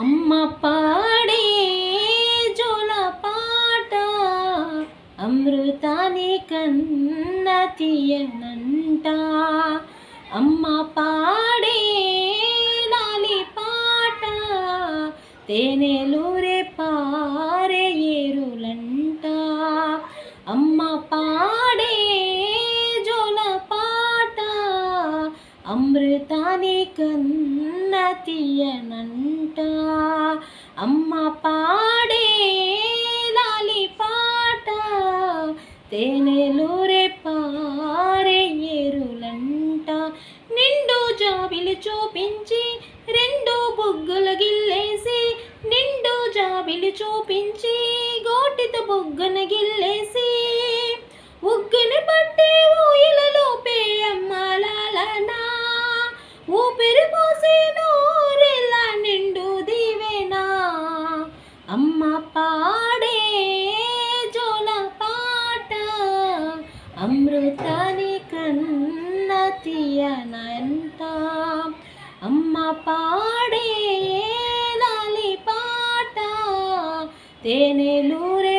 అమ్మ పాడే జోలపాట అమృతాని కన్న తీయనంట. అమ్మ పాడే లాలి పాట తేనెలూరే పారే ఏరులంట. అమ్మ పాడే జోలపాట అమృతాని కన్న తీయనంట. అమ్మ పాడే లాలి పాట తేనెలూరే పారే ఏరులంట. నిండు జాబిలి చూపించి రెండు బుగ్గలు గిల్లేసి, నిండు జాబిలి చూపించి గోటితో బుగ్గన గిల్లేసి, ఉగ్గుని పట్టి ఊయలలో పేయమ్మలాలనా ఊపిరి పోసి నూరెల్ల నిండు దీవెనా. అమ్మ పాడే జోలపాట అమృతాని కన్న తీయనంట. అమ్మ పాడే లాలి పాట తేనెలూరే